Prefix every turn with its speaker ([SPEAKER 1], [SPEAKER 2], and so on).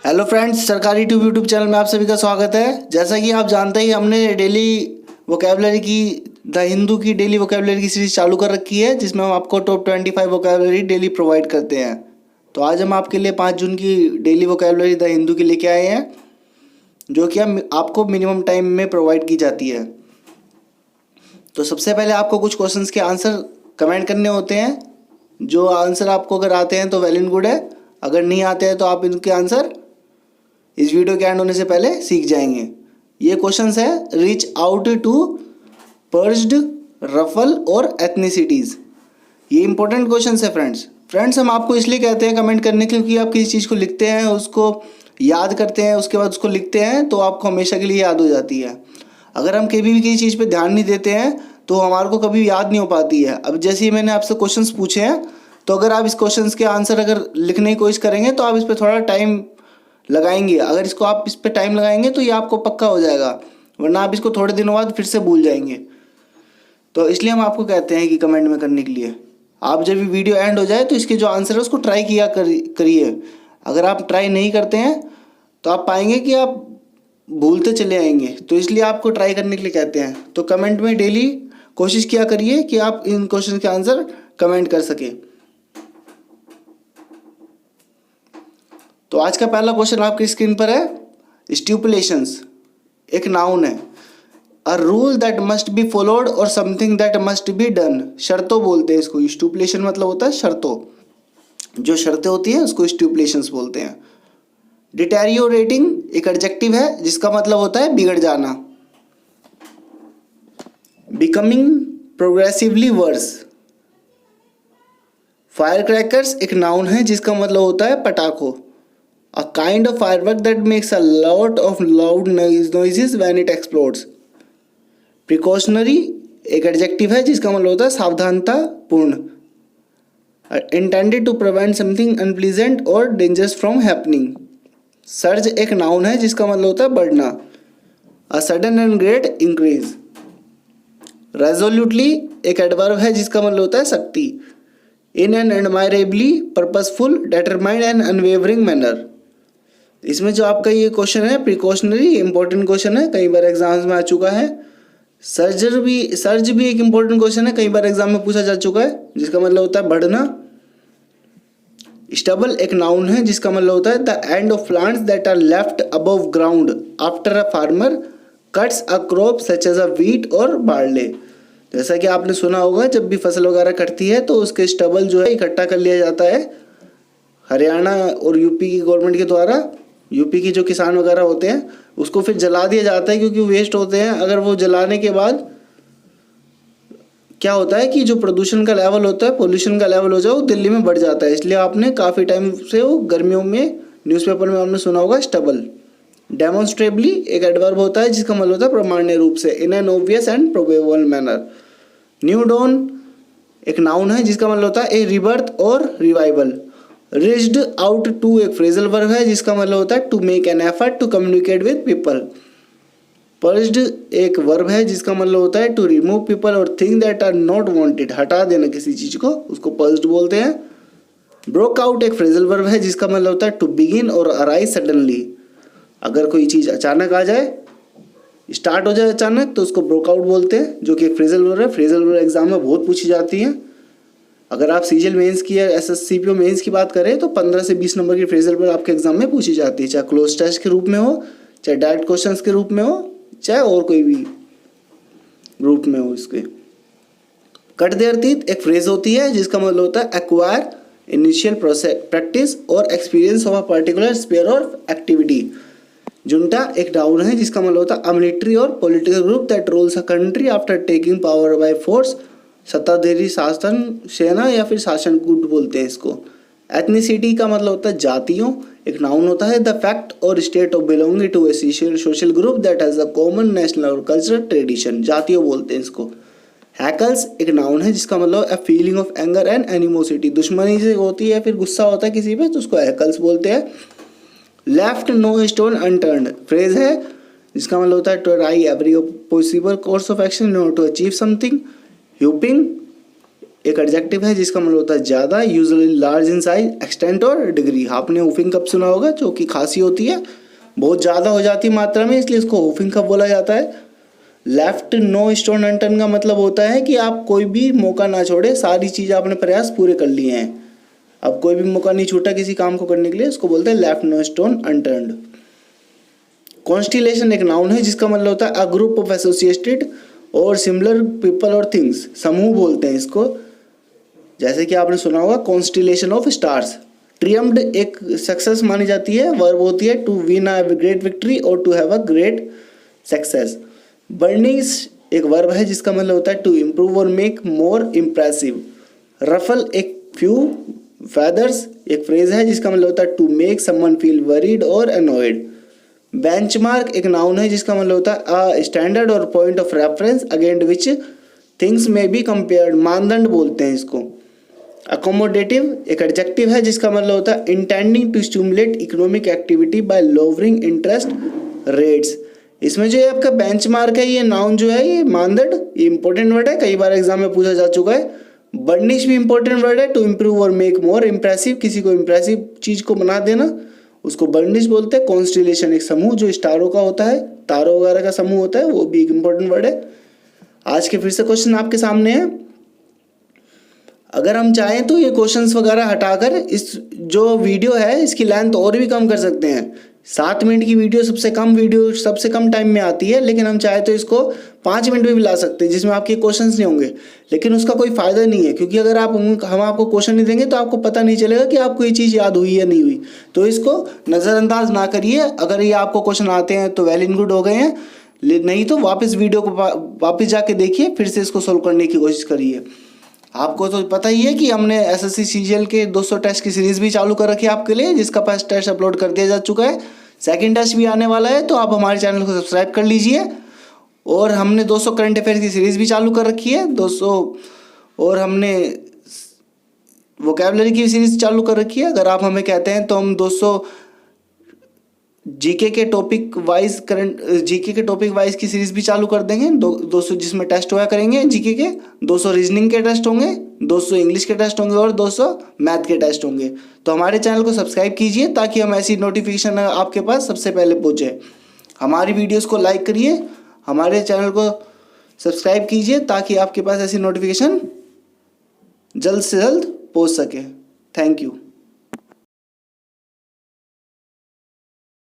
[SPEAKER 1] Hello friends, सरकारी tube YouTube channel में आप सभी का स्वागत है। जैसा कि आप जानते ही हमने डेली वोकैबुलरी की द हिंदू की डेली वोकैबुलरी की सीरीज चालू कर रखी है, जिसमें हम आपको टॉप 25 वोकैबुलरी डेली प्रोवाइड करते हैं। तो आज हम आपके लिए 5 जून की डेली वोकैबुलरी द हिंदू की लेके आए हैं, जो कि हम आपको मिनिमम टाइम में प्रोवाइड की जाती है। तो सबसे पहले आपको कुछ क्वेश्चंस के आंसर कमेंट करने होते हैं। जो आंसर आपको अगर आते हैं तो वेल एंड गुड है, अगर नहीं आते हैं तो आप इनके आंसर इस वीडियो के एंड होने से पहले सीख जाएंगे। ये क्वेश्चंस है रीच आउट टू पर्ज्ड रफल और एथनिसिटीज़। ये इंपॉर्टेंट क्वेश्चंस है फ्रेंड्स हम आपको इसलिए कहते हैं कमेंट करने के, क्योंकि आप किसी चीज़ को लिखते हैं, उसको याद करते हैं, उसके बाद उसको लिखते हैं तो आपको हमेशा के लिए याद हो जाती है। अगर हम कभी भी किसी चीज़ पे ध्यान नहीं देते हैं तो हमारे को कभी याद नहीं हो पाती है। अब जैसे ही मैंने आपसे क्वेश्चंस पूछे हैं, तो अगर आप इस क्वेश्चंस के आंसर अगर लिखने की कोशिश करेंगे तो आप इस पर थोड़ा टाइम लगाएंगे। अगर इसको आप इस पर टाइम लगाएंगे तो ये आपको पक्का हो जाएगा, वरना आप इसको थोड़े दिनों बाद फिर से भूल जाएंगे। तो इसलिए हम आपको कहते हैं कि कमेंट में करने के लिए आप जब भी वीडियो एंड हो जाए तो इसके जो आंसर है उसको ट्राई किया करिए। अगर आप ट्राई नहीं करते हैं तो आप पाएंगे कि आप भूलते चले आएंगे, तो इसलिए आपको ट्राई करने के लिए कहते हैं। तो कमेंट में डेली कोशिश किया करिए कि आप इन क्वेश्चन के आंसर कमेंट कर सकें। तो आज का पहला क्वेश्चन आपकी स्क्रीन पर है। स्टिपुलेशंस एक नाउन है। A rule that must be followed और something that must be done. शर्तों बोलते हैं इसको। स्टिपुलेशन मतलब होता है शर्तों, जो शर्तें होती हैं उसको स्टिपुलेशंस बोलते हैं। डिटेरियोरेटिंग एक एडजेक्टिव है जिसका मतलब होता है बिगड़ जाना। Becoming progressively worse. Firecrackers एक नाउन है जिसका मतलब होता है पटाखों। A kind of firework that makes a lot of loud noises when it explodes. Precautionary एक एडजेक्टिव है जिसका मतलब होता है सावधानता पूर्ण। Intended to prevent something unpleasant or dangerous from happening. Surge एक नाउन है जिसका मतलब होता है बढ़ना। A sudden and great increase. Resolutely एक एडवर्ब है जिसका मतलब होता है शक्ति। In an admirably purposeful, determined and unwavering manner. इसमें जो आपका ये क्वेश्चन है प्रिकॉशनरी, इंपॉर्टेंट क्वेश्चन है, कई बार एग्जाम्स में आ चुका है। सर्ज भी एक इंपॉर्टेंट क्वेश्चन है, कई बार एग्जाम में पूछा जा चुका है, जिसका मतलब होता है बढ़ना। स्टबल एक नाउन है जिसका मतलब होता है the end of plants that are left above ground after a farmer cuts a crop such as a wheat or barley. जैसा कि आपने सुना होगा, जब भी फसल वगैरह कटती है तो उसके स्टबल जो है इकट्ठा कर लिया जाता है हरियाणा और यूपी की गवर्नमेंट के द्वारा। यूपी की जो किसान वगैरह होते हैं उसको फिर जला दिया जाता है, क्योंकि वेस्ट होते हैं। अगर वो जलाने के बाद क्या होता है कि जो प्रदूषण का लेवल होता है, पोल्यूशन का लेवल हो जाए, वो दिल्ली में बढ़ जाता है। इसलिए आपने काफ़ी टाइम से वो गर्मियों में न्यूज़पेपर में आपने सुना होगा स्टबल। डेमोन्स्ट्रेबली एक एडवर्ब होता है जिसका मतलब होता है प्रमाण्य रूप से, in an obvious and probable manner. New dawn एक नाउन है जिसका मतलब होता है ए रिबर्थ और रिवाइवल। रीच्ड आउट टू एक फ्रेजल वर्ब है जिसका मतलब होता है to make an effort to communicate with people. Purged एक वर्ब है जिसका मतलब होता है टू रिमूव पीपल और thing that are not wanted, हटा देना किसी चीज को, उसको पर्ज्ड बोलते हैं। ब्रोक आउट एक फ्रेजल वर्ब है जिसका मतलब होता है टू बिगिन और अराइज सडनली। अगर कोई चीज अचानक आ जाए, स्टार्ट हो जाए अचानक, तो उसको ब्रोक आउट बोलते हैं, जो कि एक फ्रेजल वर्ब है। फ्रेजल वर्ब एग्जाम में बहुत पूछी जाती है। अगर आप सीजीएल मेंस की या एसएससीपीओ मेंस की बात करें तो 15 से 20 नंबर की फ्रेजल वर्ब आपके एग्जाम में पूछी जाती है, चाहे क्लोज टेस्ट के रूप में हो, चाहे डायरेक्ट क्वेश्चंस के रूप में हो, चाहे और कोई भी रूप में हो। इसके कट देयर टीथ एक फ्रेज होती है जिसका मतलब होता है एक्वायर इनिशियल प्रैक्टिस और experience of a particular sphere of activity. Junta एक नाउन है जिसका मतलब होता है अ मिलिट्री और political group that rules a country after taking power by force. सत्ताधारी शासन सेना या फिर शासन गुट बोलते हैं इसको। एथनिसिटी का मतलब होता है जातियों। एक नाउन होता है the fact or state of belonging to a social group that has a common national or cultural tradition, जातियों बोलते हैं इसको। हैकल्स एक नाउन है जिसका मतलब है feeling of anger and animosity, दुश्मनी से होती है फिर गुस्सा होता है किसी पे तो उसको हैकल्स बोलते हैं। Left no stone unturned phrase है जिसका मतलब होता है to try every possible course of action in order to achieve something. Whopping एक एडजेक्टिव है जिसका मतलब होता है ज़्यादा, usually large in size, extent और डिग्री। आपने हुफिंग कप सुना होगा, जो कि खांसी होती है, बहुत ज़्यादा हो जाती है मात्रा में, इसलिए इसको हुफिंग कप बोला जाता है। लेफ्ट नो स्टोन अनटर्न का मतलब होता है कि आप कोई भी मौका ना छोड़े, सारी चीज़ आपने प्रयास पूरे कर लिए हैं, अब कोई भी मौका नहीं छूटा किसी काम को करने के लिए, इसको बोलते हैं left no stone unturned. Constellation एक नाउन है जिसका मतलब होता है a group of associated or similar people or things, समूह बोलते हैं इसको। जैसे कि आपने सुना होगा कॉन्स्टिलेशन ऑफ स्टार्स। ट्रियम्ड एक सक्सेस मानी जाती है, वर्ब होती है to win a great victory और to have a great success. Burnish एक वर्ब है जिसका मतलब होता है टू इम्प्रूव और मेक मोर इम्प्रेसिव। रफल एक फ्यू फेदर्स एक फ्रेज है जिसका मतलब होता है to make someone feel worried or annoyed. Benchmark एक नाउन है जिसका मतलब होता है a standard or point of reference against which things may be compared, मानदंड बोलते हैं इसको। अकोमोडेटिव एक एडजेक्टिव है जिसका मतलब होता है intending to stimulate economic activity by lowering interest rates. इसमें जो आपका बेंचमार्क है, ये नाउन जो है, ये मानदंड, ये इंपॉर्टेंट वर्ड है, कई बार एग्जाम में पूछा जा चुका है। बर्निश भी इंपॉर्टेंट वर्ड है, टू इम्प्रूव और मेक मोर इम्प्रेसिव, किसी को इम्प्रेसिव चीज को बना देना, उसको बर्निश बोलते हैं। कॉन्स्टिलेशन एक समूह जो स्टारों का होता है, तारों वगैरह का समूह होता है, वो भी एक इंपॉर्टेंट वर्ड है। आज के फिर से क्वेश्चन आपके सामने है। अगर हम चाहें तो ये क्वेश्चंस वगैरह हटाकर इस जो वीडियो है इसकी लेंथ और भी कम कर सकते हैं। 7 मिनट की वीडियो सबसे कम टाइम में आती है, लेकिन हम चाहे तो इसको 5 मिनट में भी ला सकते हैं जिसमें आपके क्वेश्चंस नहीं होंगे। लेकिन उसका कोई फ़ायदा नहीं है, क्योंकि अगर हम आपको क्वेश्चन नहीं देंगे तो आपको पता नहीं चलेगा कि आपको ये चीज़ याद हुई या नहीं हुई। तो इसको नज़रअंदाज ना करिए। अगर ये आपको क्वेश्चन आते हैं तो वेल एंड गुड हो गए हैं, नहीं तो वापस वीडियो को वापस जाके देखिए, फिर से इसको सोल्व करने की कोशिश करिए। आपको तो पता ही है कि हमने एसएससी सीजीएल के 200 टेस्ट की सीरीज़ भी चालू कर रखी है आपके लिए, जिसका फर्स्ट टेस्ट अपलोड कर दिया जा चुका है, सेकंड टेस्ट भी आने वाला है। तो आप हमारे चैनल को सब्सक्राइब कर लीजिए। और हमने 200 करंट अफेयर्स की सीरीज़ भी चालू कर रखी है 200, और हमने वोकैबुलरी की सीरीज़ चालू कर रखी है। अगर आप हमें कहते हैं तो हम 200 जीके के टॉपिक वाइज की सीरीज़ भी चालू कर देंगे। 200 जिसमें टेस्ट हुआ करेंगे जीके के, 200 रीजनिंग के टेस्ट होंगे, 200 इंग्लिश के टेस्ट होंगे और 200 मैथ के टेस्ट होंगे। तो हमारे चैनल को सब्सक्राइब कीजिए ताकि हम ऐसी नोटिफिकेशन आपके पास सबसे पहले पहुँचे। हमारी वीडियोज़ को लाइक करिए, हमारे चैनल को सब्सक्राइब कीजिए ताकि आपके पास ऐसी नोटिफिकेशन जल्द से जल्द पहुँच सके। Thank you.